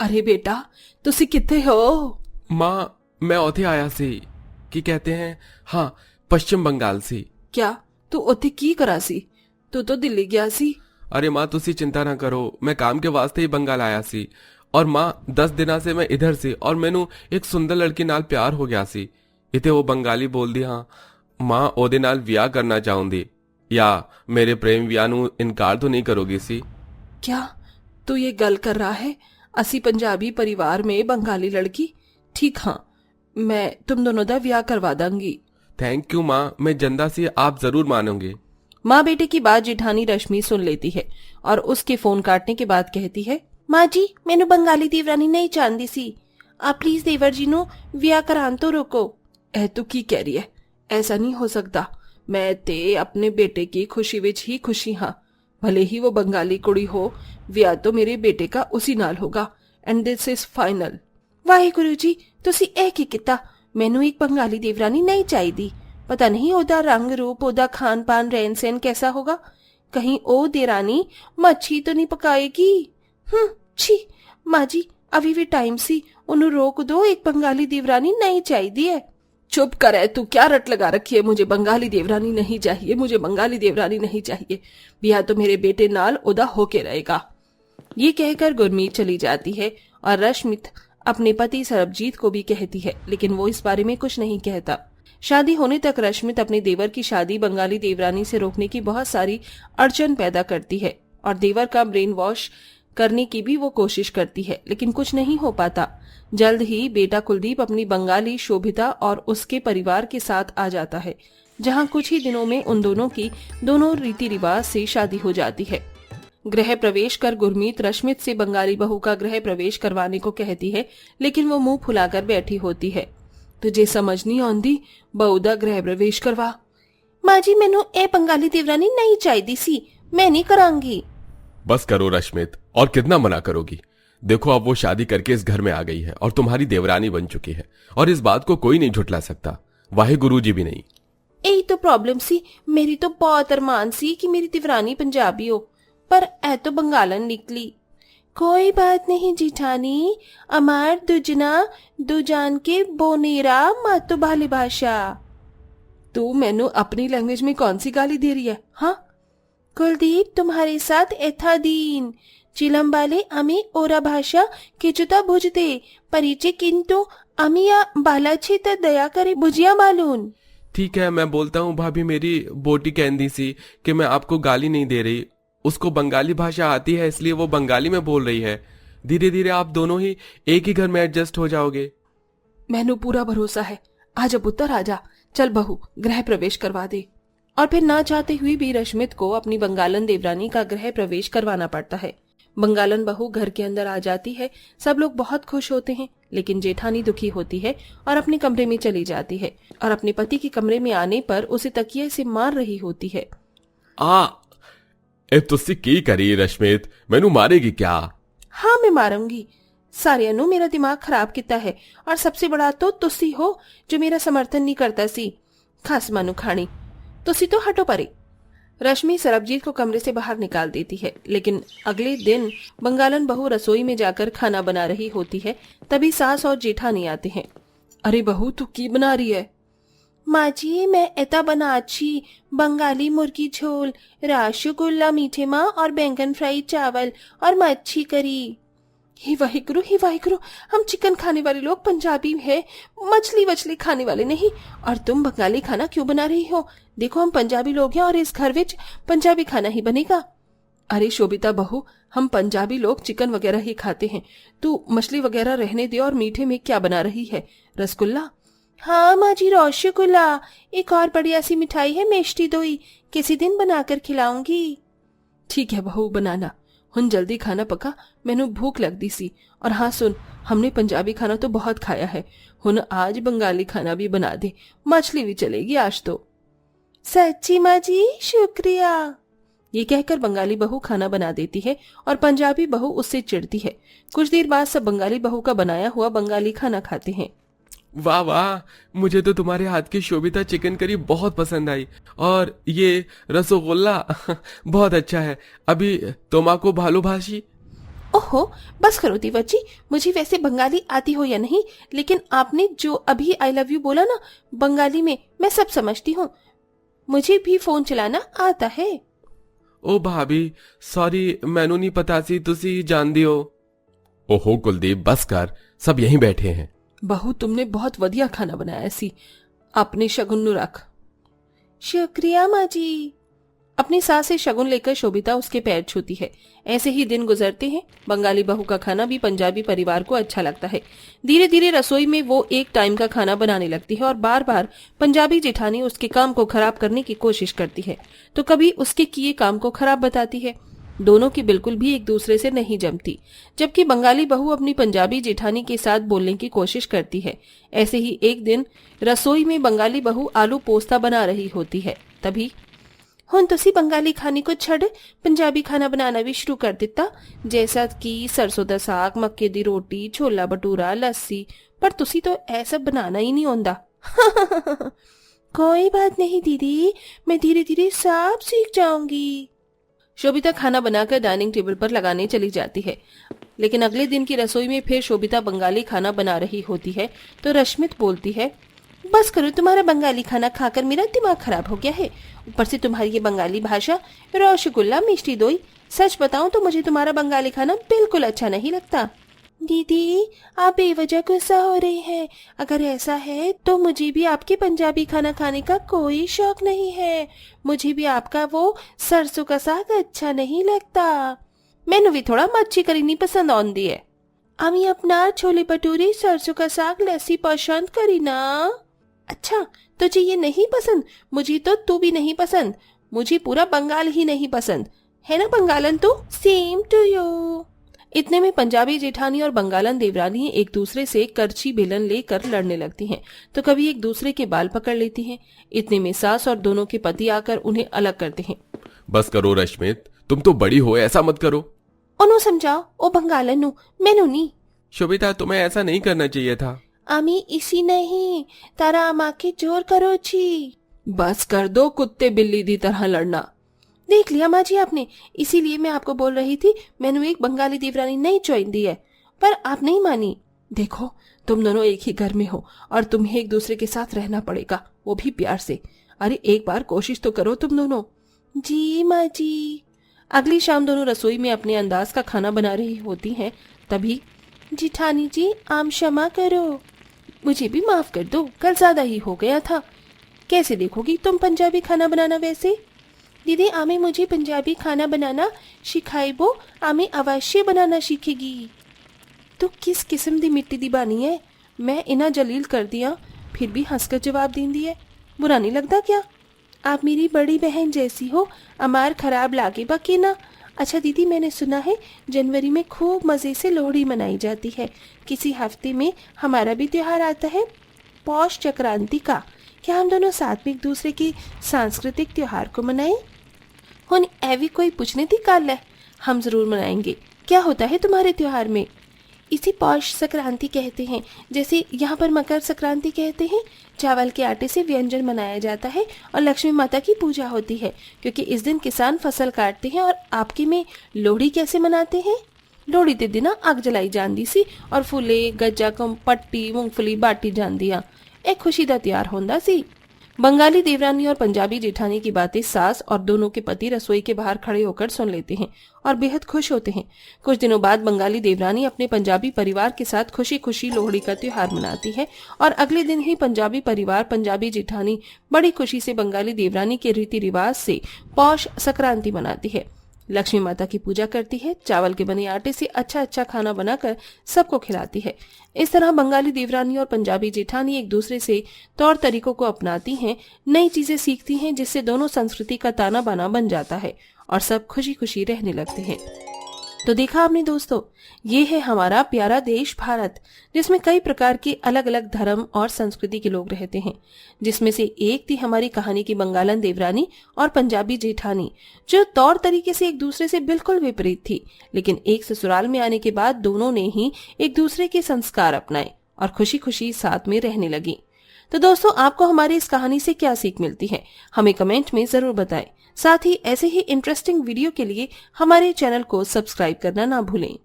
अरे बेटा तुसी किथे हो? माँ मैं ओथे आया सी की कहते हैं, हाँ पश्चिम बंगाल से। क्या तू ओथे की करा सी? तू तो दिल्ली गया सी। अरे माँ तुसी चिंता ना करो, मैं काम के वास्ते ही बंगाल आया सी। और माँ 10 दिना से मैं इधर सी और मैनू एक सुंदर लड़की नाल प्यार हो गया सी। इते वो बंगाली बोलदी, हाँ माँ ओदे नाल विआह करना चाहुंदी, या मेरे प्रेम विआह नू इनकार तो नहीं करोगी सी? क्या तू ये गल कर रहा है? असी पंजाबी परिवार में बंगाली लड़की? ठीक, हाँ मैं तुम दोनों दा ब्याह करवा दूंगी। थैंक यू माँ, मैं जंदा सी आप जरूर मानोगे। माँ बेटे की बात जिठानी रश्मि सुन लेती है और उसके फोन काटने के बाद कहती है, माँ जी मैनू बंगाली देवरानी नहीं चाहती सी, आप प्लीज देवर जी नो ब्याह करान तो रोको। ए तू की कह रही है? ऐसा नहीं हो सकता। मैं ते अपने बेटे की खुशी विच ही खुशी हाँ, भले ही वो बंगाली कुड़ी हो, ब्याह तो मेरे बेटे का उसी नाल होगा and this is final. Waheguru ji तुसी ए की किता? मैनू एक बंगाली देवरानी नहीं चाहिदी। पता नहीं ओदा रंग रूप, ओदा खान पान रहन सहन कैसा होगा। कहीं ओ देरानी मच्छी तो नहीं पकाएगी? छी माँ जी अभी भी टाइम सी, उन्हें रोक दो, एक बंगाली देवरानी नहीं चाहिदी है। चुप कर, है तू क्या रट लगा रखी है? मुझे बंगाली देवरानी नहीं चाहिए, मुझे बंगाली देवरानी नहीं चाहिए, ब्याह तो मेरे बेटे नाल ओदा होके रहेगा। ये कहकर गुरमीत चली जाती है और रश्मित अपने पति सरबजीत को भी कहती है, लेकिन वो इस बारे में कुछ नहीं कहता। शादी होने तक रश्मित अपने देवर की शादी बंगाली देवरानी से रोकने की बहुत सारी अड़चन पैदा करती है और देवर का ब्रेन वॉश करने की भी वो कोशिश करती है, लेकिन कुछ नहीं हो पाता। जल्द ही बेटा कुलदीप अपनी बंगाली शोभिता और उसके परिवार के साथ आ जाता है, जहां कुछ ही दिनों में उन दोनों की दोनों रीति रिवाज से शादी हो जाती है। गृह प्रवेश कर गुरमीत रश्मित से बंगाली बहू का गृह प्रवेश करवाने को कहती है, लेकिन वो मुंह फुलाकर बैठी होती है। तुझे समझ नहीं आंदी, बहू दा गृह प्रवेश करवा। माँ जी मैनू ए बंगाली देवरानी नहीं चाहिए सी, मैं नहीं करांगी। बस करो रश्मित, और कितना मना करोगी? देखो अब वो शादी करके इस घर में आ गई है और तुम्हारी देवरानी बन चुकी है, और इस बात को कोई नहीं झुटला सकता, वाहिगुरु जी भी नहीं। यही तो प्रॉब्लम सी, मेरी तो बहुत अरमान सी कि मेरी देवरानी पंजाबी हो, पर ऐ तो बंगालन निकली। कोई बात नहीं जिठानी, अमार दुजना दुजान के बोनेरा मातो बाली भाषा। तू मैनू अपनी लैंग्वेज में कौन सी गाली दे रही है? हाँ कुलदीप तुम्हारे साथ एथा दीन चिलम्बाले अमी ओरा भाषा किचुता बुझते परिचय किंतु अमिया बालाछी त दया करे बुझिया मालून। ठीक है मैं बोलता हूँ भाभी, मेरी बोटी कहती सी कि मैं आपको गाली नहीं दे रही, उसको बंगाली भाषा आती है इसलिए वो बंगाली में बोल रही है। धीरे धीरे आप दोनों ही एक ही घर में एडजस्ट हो जाओगे। मैनू पूरा भरोसा है। आजा पुत्र आजा, चल बहू गृह प्रवेश करवा दे। और फिर ना चाहते हुए भी रश्मित को अपनी बंगालन देवरानी का गृह प्रवेश करवाना पड़ता है। बंगालन बहू घर के अंदर आ जाती है, सब लोग बहुत खुश होते हैं, लेकिन जेठानी दुखी होती है और अपने कमरे में चली जाती है और अपने पति के कमरे में आने पर उसे तकिए से मार रही होती है। तुसी की करी रश्मित, मैनू मारेगी क्या? हाँ मैं मारूंगी, सारिया नु मेरा दिमाग खराब किता है, और सबसे बड़ा तो तुसी हो जो मेरा समर्थन नहीं करता सी। खास मानू खानी तुसी तो हटो परे। रश्मि सरबजीत को कमरे से बाहर निकाल देती है, लेकिन अगले दिन बंगालन बहू रसोई में जाकर खाना बना रही होती है, तभी सास और जेठानी आते हैं। अरे बहू तू की बना रही है? माँ जी मैं एता बनाची बंगाली मुर्गी झोल, रसगुल्ला मीठे माँ और बैंगन फ्राई चावल और मच्छी करी। हे वाहिगुरु, हम चिकन खाने वाले लोग पंजाबी है, मछली वछली खाने वाले नहीं, और तुम बंगाली खाना क्यों बना रही हो? देखो हम पंजाबी लोग हैं और इस घर विच पंजाबी खाना ही बनेगा। अरे शोभिता बहू, हम पंजाबी लोग चिकन वगैरह ही खाते हैं, तू मछली वगैरह रहने दे। और मीठे में क्या बना रही है? रसगुल्ला? हाँ माँ जी रसगुल्ला, एक और बढ़िया सी मिठाई है मेष्टी दोई, किसी दिन बनाकर खिलाऊंगी। ठीक है बहू बनाना, हुन जल्दी खाना पका, मैनू भूख लगती सी। और हाँ सुन, हमने पंजाबी खाना तो बहुत खाया है, हुन आज बंगाली खाना भी बना दे, मछली भी चलेगी आज तो। सच्ची माँ जी शुक्रिया। ये कहकर बंगाली बहू खाना बना देती है और पंजाबी बहू उससे चिढ़ती है। कुछ देर बाद सब बंगाली बहू का बनाया हुआ बंगाली खाना खाते हैं। वाह वाह, मुझे तो तुम्हारे हाथ की शोभिता चिकन करी बहुत पसंद आई, और ये रसगुल्ला बहुत अच्छा है। अभी तोमाको भालूभाषी? ओहो, बस करो देवर जी, मुझे वैसे बंगाली आती हो या नहीं, लेकिन आपने जो अभी आई लव यू बोला ना बंगाली में, मैं सब समझती हूँ। मुझे भी फोन चलाना आता है। ओ भाभी सॉरी, मैनू नहीं पता सी तुसी जानदी हो। ओहो कुलदीप बस कर, सब यहीं बैठे हैं। बहू तुमने बहुत वधिया खाना बनाया सी, अपने शगुन नु रख। शुक्रिया माँ जी। अपनी सास से शगुन लेकर शोभिता उसके पैर छूती है। ऐसे ही दिन गुजरते हैं। बंगाली बहू का खाना भी पंजाबी परिवार को अच्छा लगता है। धीरे धीरे रसोई में वो एक टाइम का खाना बनाने लगती है और बार बार पंजाबी जेठानी उसके काम को खराब करने की कोशिश करती है, तो कभी उसके किए काम को खराब बताती है। दोनों की बिल्कुल भी एक दूसरे से नहीं जमती, जबकि बंगाली बहू अपनी पंजाबी जेठानी के साथ बोलने की कोशिश करती है। ऐसे ही एक दिन रसोई में बंगाली बहू आलू पोस्ता बना रही होती है। तभी हुण तुसी बंगाली खाने को छड़ पंजाबी खाना बनाना भी शुरू कर दिता, जैसा कि सरसों दा साग, मक्के दी रोटी, छोला भटूरा, लस्सी, पर तुसी तो ऐसा बनाना ही नहीं आंदा। कोई बात नहीं दीदी, मैं धीरे धीरे सब सीख जाऊंगी। शोभिता खाना बनाकर डाइनिंग टेबल पर लगाने चली जाती है, लेकिन अगले दिन की रसोई में फिर शोभिता बंगाली खाना बना रही होती है, तो रश्मित बोलती है, बस करो, तुम्हारा बंगाली खाना खाकर मेरा दिमाग खराब हो गया है। ऊपर से तुम्हारी ये बंगाली भाषा, रसगुल्ला, मिष्टी दोई। सच बताऊं तो मुझे तुम्हारा बंगाली खाना बिल्कुल अच्छा नहीं लगता। दीदी आप बेवजह गुस्सा हो रही हैं। अगर ऐसा है तो मुझे भी आपके पंजाबी खाना खाने का कोई शौक नहीं है। मुझे भी आपका वो सरसों का साग अच्छा नहीं लगता। मैनू भी थोड़ा मच्छी करी नहीं पसंद आंदी है। अमी अपना छोले भटूरे, सरसों का साग, लस्सी पसंद करी ना। अच्छा तुझे ये नहीं पसंद? मुझे तो तू भी नहीं पसंद। मुझे पूरा बंगाल ही नहीं पसंद है ना बंगालन तू। Same to you. इतने में पंजाबी जेठानी और बंगालन देवरानी एक दूसरे से करछी बेलन लेकर लड़ने लगती हैं, तो कभी एक दूसरे के बाल पकड़ लेती हैं। इतने में सास और दोनों के पति आकर उन्हें अलग करते हैं। बस करो रश्मित, तुम तो बड़ी हो, ऐसा मत करो। ओनो समझाओ, ओ बंगालन नु, मैनू नहीं। शोभिता तुम्हें ऐसा नहीं करना चाहिए था। आमी इसी नहीं, तारा आमा के जोर करो छी। बस कर दो कुत्ते बिल्ली दी तरह लड़ना। देख लिया माँ जी आपने, इसीलिए मैं आपको बोल रही थी मैंने एक बंगाली देवरानी नहीं ज्वाइन दी है, पर आप नहीं मानी। देखो तुम दोनों एक ही घर में हो और तुम्हें एक दूसरे के साथ रहना पड़ेगा, वो भी प्यार से। अरे एक बार कोशिश तो करो तुम दोनों। जी माँ जी। अगली शाम दोनों रसोई में अपने अंदाज का खाना बना रही होती हैं। तभी जिठानी जी आम क्षमा करो, मुझे भी माफ कर दो, कल ज्यादा ही हो गया था। कैसे देखोगी तुम पंजाबी खाना बनाना वैसे? दीदी आमे मुझे पंजाबी खाना बनाना सिखाइबो, आमे अवश्य बनाना सीखेगी। तो किस किस्म दी मिट्टी दी बानी है? मैं इना जलील कर दिया फिर भी हंसकर जवाब दें दिए। बुरा नहीं लगता क्या? आप मेरी बड़ी बहन जैसी हो, अमार खराब लागे बाकी ना। अच्छा दीदी मैंने सुना है जनवरी में खूब मजे से लोहड़ी मनाई जाती है। किसी हफ्ते में हमारा भी त्योहार आता है, पौष संक्रांति का। क्या हम दोनों साथ में एक दूसरे की सांस्कृतिक त्योहार को मनाएं? हुन एवी कोई पूछने थी काल है, हम जरूर मनाएंगे। क्या होता है तुम्हारे त्योहार में? इसी पौष संक्रांति कहते हैं, जैसे यहाँ पर मकर संक्रांति कहते हैं। चावल के आटे से व्यंजन बनाया जाता है और लक्ष्मी माता की पूजा होती है, क्योंकि इस दिन किसान फसल काटते हैं। और आपके में लोहड़ी कैसे मनाते हैं? लोहड़ी के दिन आग जलाई जाती सी और फुले गज्जा कम पट्टी मूंगफली बाटी जांदियां। एक खुशी का त्योहार होंदा सी। बंगाली देवरानी और पंजाबी जेठानी की बातें सास और दोनों के पति रसोई के बाहर खड़े होकर सुन लेते हैं और बेहद खुश होते हैं। कुछ दिनों बाद बंगाली देवरानी अपने पंजाबी परिवार के साथ खुशी खुशी लोहड़ी का त्योहार मनाती है और अगले दिन ही पंजाबी परिवार पंजाबी जेठानी बड़ी खुशी से बंगाली देवरानी के रीति रिवाज से पौष संक्रांति मनाती है। लक्ष्मी माता की पूजा करती है, चावल के बने आटे से अच्छा अच्छा खाना बनाकर सबको खिलाती है। इस तरह बंगाली देवरानी और पंजाबी जेठानी एक दूसरे से तौर तरीकों को अपनाती हैं, नई चीजें सीखती हैं, जिससे दोनों संस्कृति का ताना बाना बन जाता है और सब खुशी खुशी रहने लगते हैं। तो देखा आपने दोस्तों, ये है हमारा प्यारा देश भारत, जिसमें कई प्रकार के अलग अलग धर्म और संस्कृति के लोग रहते हैं। जिसमें से एक थी हमारी कहानी की बंगालन देवरानी और पंजाबी जेठानी, जो तौर तरीके से एक दूसरे से बिल्कुल विपरीत थी, लेकिन एक ससुराल में आने के बाद दोनों ने ही एक दूसरे के संस्कार अपनाए और खुशी खुशी साथ में रहने लगी। तो दोस्तों, आपको हमारी इस कहानी से क्या सीख मिलती है, हमें कमेंट में जरूर बताएं। साथ ही ऐसे ही इंटरेस्टिंग वीडियो के लिए हमारे चैनल को सब्सक्राइब करना ना भूलें।